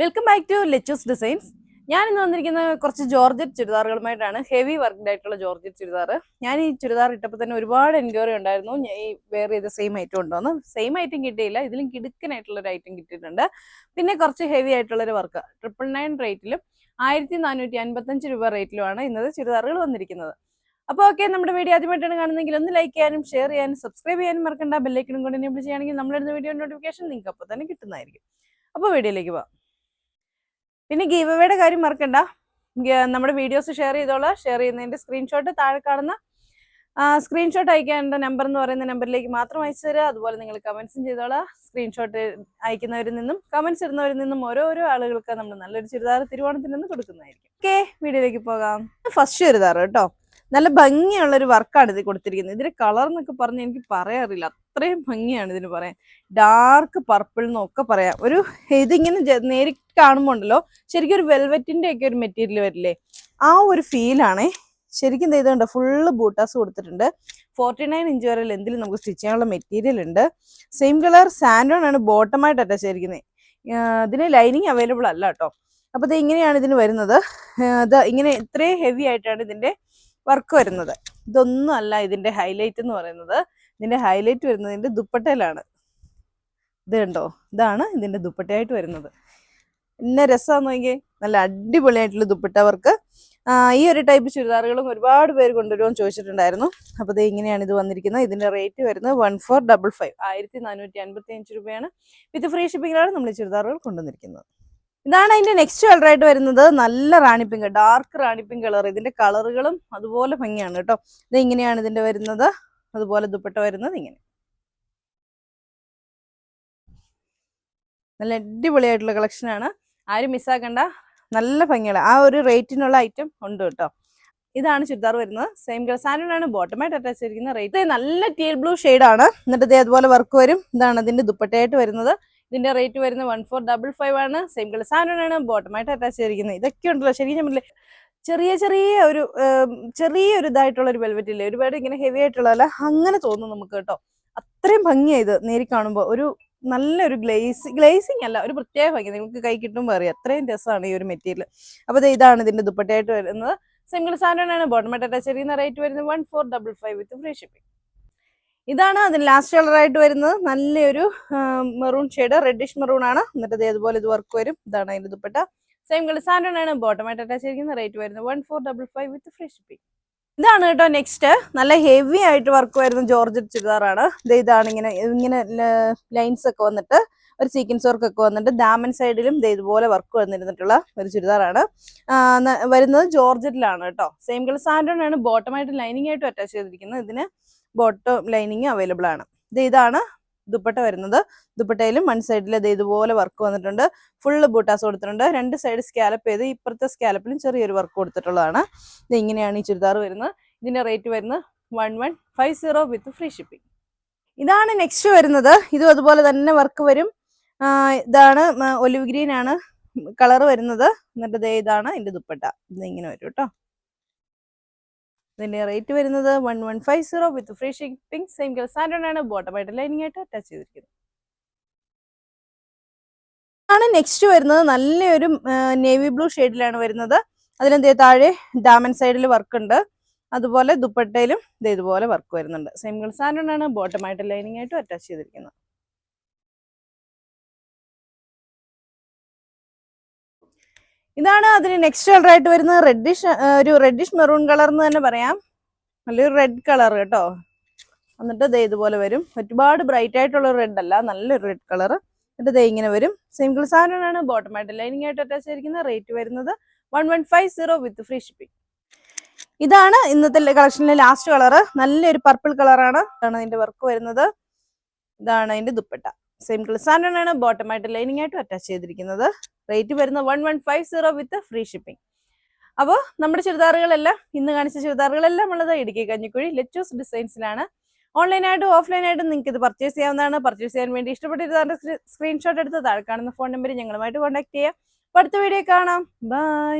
Welcome back to Lechu's designs. ഞാൻ ഇന്ന് വന്നിരിക്കുന്ന കുറച്ച് ജോർജറ്റ് ചുരിദാറുകളുമായിട്ടാണ്. ഹെവി വർക്ക്ഡ് ആയിട്ടുള്ള ജോർജറ്റ് ചുരിദാർ. ഞാൻ ഈ ചുരിദാർ ഇട്ടപ്പോൾ തന്നെ ഒരുപാട് എൻക്വയറി ഉണ്ടായിരുന്നു. ഈ വെയർ ചെയ്ത സെയിം ഐറ്റം ഉണ്ടോന്ന്. സെയിം ഐറ്റം കിട്ടിയില്ല, ഇതിലും കിടുക്കനായിട്ടുള്ള ഒരു ഐറ്റം കിട്ടിയിട്ടുണ്ട്. പിന്നെ കുറച്ച് ഹെവി ആയിട്ടുള്ളൊരു വർക്ക് 999 റേറ്റിലും 1455 രൂപ റേറ്റിലുമാണ് ഇന്നത്തെ ചുരിദാറുകൾ വന്നിരിക്കുന്നത്. അപ്പോൾ ഓക്കെ, നമ്മുടെ വീഡിയോ ആദ്യമായിട്ടാണ് കാണുന്നതെങ്കിൽ ഒന്ന് ലൈക്ക് ചെയ്യാനും ഷെയർ ചെയ്യാനും സബ്സ്ക്രൈബ് ചെയ്യാനും മറക്കണ്ട. ബെല്ലൈക്കനും കൊണ്ട് എനേബിൾ ചെയ്യുകയാണെങ്കിൽ നമ്മളിടുന്ന വീഡിയോ നോട്ടിഫിക്കേഷൻ നിങ്ങൾക്ക് അപ്പോൾ തന്നെ കിട്ടുന്നതായിരിക്കും. അപ്പോൾ വീഡിയോയിലേക്ക് പോകാം. പിന്നെ ഗീവ് അവേയുടെ കാര്യം മറക്കണ്ട. നമ്മുടെ വീഡിയോസ് ഷെയർ ചെയ്തോളാം. ഷെയർ ചെയ്യുന്നതിന്റെ സ്ക്രീൻഷോട്ട് താഴെ കാണുന്ന സ്ക്രീൻഷോട്ട് അയക്കേണ്ട നമ്പർ എന്ന് പറയുന്ന നമ്പറിലേക്ക് മാത്രം അയച്ചു തരിക. അതുപോലെ നിങ്ങൾ കമന്റ്സും ചെയ്തോളാം. സ്ക്രീൻഷോട്ട് അയക്കുന്നവരിൽ നിന്നും കമന്റ്സ് ഇടുന്നവരിൽ നിന്നും ഓരോരോ ആളുകൾക്ക് നമ്മൾ നല്ലൊരു ചുരിദാർ തിരുവോണത്തിൽ നിന്ന് കൊടുക്കുന്നതായിരിക്കും. ഓക്കെ, വീഡിയോയിലേക്ക് പോകാം. ഫസ്റ്റ് ചുരിദാർ കേട്ടോ, നല്ല ഭംഗിയുള്ളൊരു വർക്കാണ് ഇത് കൊടുത്തിരിക്കുന്നത്. ഇതിന്റെ കളർ എന്നൊക്കെ പറഞ്ഞ് എനിക്ക് പറയാറില്ല, അത്രയും ഭംഗിയാണ് ഇതിന് പറയാൻ. ഡാർക്ക് പർപ്പിൾ എന്നൊക്കെ പറയാം. ഒരു ഇതിങ്ങനെ നേരിട്ട് കാണുമ്പോൾ ഉണ്ടല്ലോ, ശരിക്കും ഒരു വെൽവെറ്റിന്റെ ഒക്കെ ഒരു മെറ്റീരിയൽ വരില്ലേ, ആ ഒരു ഫീലാണേ. ശരിക്കും ചെയ്തുകൊണ്ട് ഫുള്ള് ബൂട്ടാസ് കൊടുത്തിട്ടുണ്ട്. 49 ഇഞ്ച് വരെ ലെന്തിൽ നമുക്ക് സ്റ്റിച്ച് ചെയ്യാനുള്ള മെറ്റീരിയൽ ഉണ്ട്. സെയിം കളർ സാൻഡോൺ ആണ് ബോട്ടമായിട്ട് അറ്റാച്ച് ചെയ്തിരിക്കുന്നത്. ഇതിന് ലൈനിങ് അവൈലബിൾ അല്ല കേട്ടോ. അപ്പൊ ഇത് ഇങ്ങനെയാണ് ഇതിന് വരുന്നത്. ഇത് ഇങ്ങനെ ഇത്രയും ഹെവി ആയിട്ടാണ് ഇതിന്റെ വർക്ക് വരുന്നത്. ഇതൊന്നും അല്ല ഇതിന്റെ ഹൈലൈറ്റ് എന്ന് പറയുന്നത്. ഇതിന്റെ ഹൈലൈറ്റ് വരുന്നതിന്റെ ദുപ്പട്ടയിലാണ്. ഇത് കണ്ടോ, ഇതാണ് ഇതിന്റെ ദുപ്പട്ടയായിട്ട് വരുന്നത്. പിന്നെ രസമാണെന്ന് നോക്കിയേ, നല്ല അടിപൊളിയായിട്ടുള്ള ദുപ്പട്ട വർക്ക്. ഈ ഒരു ടൈപ്പ് ചുരിദാറുകളും ഒരുപാട് പേര് കൊണ്ടുവരുമെന്ന് ചോദിച്ചിട്ടുണ്ടായിരുന്നു. അപ്പോൾ ഇത് ഇങ്ങനെയാണ് ഇത് വന്നിരിക്കുന്നത്. ഇതിന്റെ റേറ്റ് വരുന്നത് 1455 1455 രൂപയാണ്. വിത്ത് ഫ്രീ ഷിപ്പിങ്ങിലാണ് നമ്മൾ ഈ ചുരിദാറുകൾ കൊണ്ടുവന്നിരിക്കുന്നത്. ഇതാണ് അതിന്റെ നെക്സ്റ്റ് കളർ ആയിട്ട് വരുന്നത്. നല്ല റാണി പിങ്ക്, ഡാർക്ക് റാണി പിങ്ക് കളർ. ഇതിന്റെ കളറുകളും അതുപോലെ ഭംഗിയാണ് കേട്ടോ. ഇത് ഇങ്ങനെയാണ് ഇതിന്റെ വരുന്നത്. അതുപോലെ ദുപ്പട്ട വരുന്നത് ഇങ്ങനെ നല്ല അടിപൊളിയായിട്ടുള്ള കളക്ഷനാണ്. ആരും മിസ്സാക്കണ്ട, നല്ല ഭംഗിയുള്ള ആ ഒരു റേറ്റിനുള്ള ഐറ്റം ഉണ്ട് കേട്ടോ. ഇതാണ് ചുരിദാർ വരുന്നത്. സെയിം കളർ സാൻഡോണാണ് ബോട്ടമായിട്ട് അറ്റാച്ച് ചെയ്തിരിക്കുന്ന. റേറ്റ് നല്ല ടീൽ ബ്ലൂ ആണ്. എന്നിട്ട് ഇത് അതുപോലെ വർക്ക് വരും. ഇതാണ് അതിന്റെ ദുപ്പട്ടയായിട്ട് വരുന്നത്. ഇതിന്റെ റേറ്റ് വരുന്നത് 1455 ആണ്. സെയിം കളർ സാൻഡോണാണ് ബോട്ടമായിട്ട് അറ്റാച്ച് ചെയ്തിരിക്കുന്നത്. ഇതൊക്കെ ഉണ്ടല്ലോ ശരിക്കും നമ്മൾ ചെറിയൊരു ഇതായിട്ടുള്ള ഒരു വെൽവെറ്റ് ഇല്ലേ, ഒരുപാട് ഇങ്ങനെ ഹെവി ആയിട്ടുള്ള അങ്ങനെ തോന്നും നമുക്ക് കേട്ടോ. അത്രയും ഭംഗിയായി ഇത് നേരി കാണുമ്പോൾ. ഒരു നല്ലൊരു ഗ്ലേസിങ് അല്ല, ഒരു പ്രത്യേക ഭംഗി. നിങ്ങൾക്ക് കൈ കിട്ടുമ്പോൾ അറിയാം അത്രയും രസമാണ് ഈ ഒരു മെറ്റീരിയൽ. അപ്പോൾ ഇതാണ് ഇതിന്റെ ദുപ്പട്ടയായിട്ട് വരുന്നത്. സിംഗിൾ സാൻഡോണാണ് ബോട്ടമായിട്ട് അറ്റാച്ച് ചെയ്യുന്ന. റേറ്റ് വരുന്നത് 1455 വിത്ത് ഫ്രീ ഷിപ്പിംഗ്. ഇതാണ് അതിന് ലാസ്റ്റ് കളർ ആയിട്ട് വരുന്നത്. നല്ലൊരു മെറൂൺ ഷെയ്ഡ്, റെഡിഷ് മെറൂൺ ആണ്. എന്നിട്ട് അതുപോലെ ഇത് വർക്ക് വരും. ഇതാണ് അതിന്റെ ദുപ്പട്ട. സെയിം കളർ സാൻഡോണാണ് ബോട്ടമായിട്ട് അറ്റാച്ച് ചെയ്യുന്ന. റേറ്റ് വരുന്നത് 1455 വിത്ത് ഫ്രീ ഷിപ്പിംഗ്. ഇതാണ് കേട്ടോ നെക്സ്റ്റ്. നല്ല ഹെവി ആയിട്ട് വർക്ക് വരുന്ന ജോർജറ്റ് ചുരിദാറാണ്. ഇതാണ് ഇങ്ങനെ ലൈൻസ് ഒക്കെ വന്നിട്ട് ഒരു സീക്വൻസ് വർക്ക് ഒക്കെ വന്നിട്ട് ദാമൻ സൈഡിലും ഇതുപോലെ വർക്ക് വന്നിരുന്നിട്ടുള്ള ഒരു ചുരിദാറാണ് വരുന്നത്. ജോർജറ്റിലാണ് കേട്ടോ. സെയിം കളർ സാൻഡോണാണ് ബോട്ടമായിട്ട് ലൈനിങ് ആയിട്ട് അറ്റാച്ച് ചെയ്തിരിക്കുന്നത്. ഇതിന് ബോട്ടം ലൈനിങ് അവൈലബിൾ ആണ്. ഇതാണ് ദുപ്പട്ട വരുന്നത്. ദുപ്പട്ടയിലും വൺ സൈഡിൽ ഇതുപോലെ വർക്ക് വന്നിട്ടുണ്ട്. ഫുള്ള് ബൂട്ടാസ് കൊടുത്തിട്ടുണ്ട്. രണ്ട് സൈഡ് സ്കാലപ്പ് ചെയ്ത് ഇപ്പുറത്തെ സ്കാലപ്പിലും ചെറിയൊരു വർക്ക് കൊടുത്തിട്ടുള്ളതാണ്. ഇത് ഇങ്ങനെയാണ് ഈ ചുരിദാർ വരുന്നത്. ഇതിന്റെ റേറ്റ് വരുന്നത് 1150 വിത്ത് ഫ്രീ ഷിപ്പിംഗ്. ഇതാണ് നെക്സ്റ്റ് വരുന്നത്. ഇതും അതുപോലെ തന്നെ വർക്ക് വരും. ഇതാണ് ഒലിവ് ഗ്രീൻ ആണ് കളർ വരുന്നത്. എന്നിട്ട് ഇതാണ് ഇതിന്റെ ദുപ്പട്ട. ഇത് ഇങ്ങനെ വരും കേട്ടോ. ഇതിന്റെ റേറ്റ് വരുന്നത് 1150 with free shipping. Same colour സാൻഡോണാണ് ബോട്ടമായിട്ട് ലൈനിങ് ആയിട്ട് അറ്റാച്ച് ചെയ്തിരിക്കുന്നത്. ആണ് നെക്സ്റ്റ് വരുന്നത്. നല്ലൊരു നേവി ബ്ലൂ ഷെയ്ഡിലാണ് വരുന്നത്. അതിലെന്തേ താഴെ ഡാമൻ സൈഡിൽ വർക്ക് ഉണ്ട്. അതുപോലെ ദുപ്പട്ടയിലും ഇതുപോലെ വർക്ക് വരുന്നുണ്ട്. സെയിം കളർ സാൻഡോണാണ് ബോട്ടമായിട്ട് ലൈനിങ് ആയിട്ട് അറ്റാച്ച് ചെയ്തിരിക്കുന്നത്. ഇതാണ് അതിന് നെക്സ്റ്റ് കളർ ആയിട്ട് വരുന്നത്. റെഡിഷ് മെറൂൺ കളർ എന്ന് തന്നെ പറയാം. നല്ലൊരു റെഡ് കളർ കേട്ടോ. എന്നിട്ട് ഇതുപോലെ വരും. ഒരുപാട് ബ്രൈറ്റ് ആയിട്ടുള്ള റെഡ് അല്ല, നല്ലൊരു റെഡ് കളർ. എന്നിട്ട് ഇങ്ങനെ വരും. സെയിം കളർ സാധനമാണ് ബോട്ടമായിട്ട് ലൈനിങ് ആയിട്ട് അറ്റാച്ച് ചെയ്തിരിക്കുന്നത്. റേറ്റ് വരുന്നത് 1150 വിത്ത് ഫ്രീ ഷിപ്പിംഗ്. ഇതാണ് ഇന്നത്തെ കളക്ഷനിലെ ലാസ്റ്റ് കളർ. നല്ലൊരു പർപ്പിൾ കളറാണ്. ഇതാണ് അതിന്റെ വർക്ക് വരുന്നത്. ഇതാണ് അതിന്റെ ദുപ്പട്ട. സെയിം കളർ സാൻഡോണാണ് ബോട്ടമായിട്ട് ലൈനിങ് ആയിട്ട് അറ്റാച്ച് ചെയ്തിരിക്കുന്നത്. റേറ്റ് വരുന്നത് 1150 വിത്ത് ഫ്രീ ഷിപ്പിംഗ്. അപ്പോൾ നമ്മുടെ ചുരിദാറുകളെല്ലാം ഇന്ന് കാണിച്ച ചുരിദാറുകളെല്ലാം ഉള്ളത് ഇടുക്കി കഞ്ഞിക്കുഴി ലെച്ചൂസ് ഡിസൈൻസിലാണ്. ഓൺലൈനായിട്ടും ഓഫ്ലൈനായിട്ടും നിങ്ങൾക്ക് ഇത് പർച്ചേസ് ചെയ്യാവുന്നതാണ്. പർച്ചേസ് ചെയ്യാൻ വേണ്ടി ഇഷ്ടപ്പെട്ടിരുന്ന സ്ക്രീൻഷോട്ട് എടുത്ത് താഴെ കാണുന്ന ഫോൺ നമ്പറിൽ ഞങ്ങളുമായിട്ട് കോൺടാക്ട് ചെയ്യാം. അടുത്ത വീഡിയോ കാണാം. ബൈ.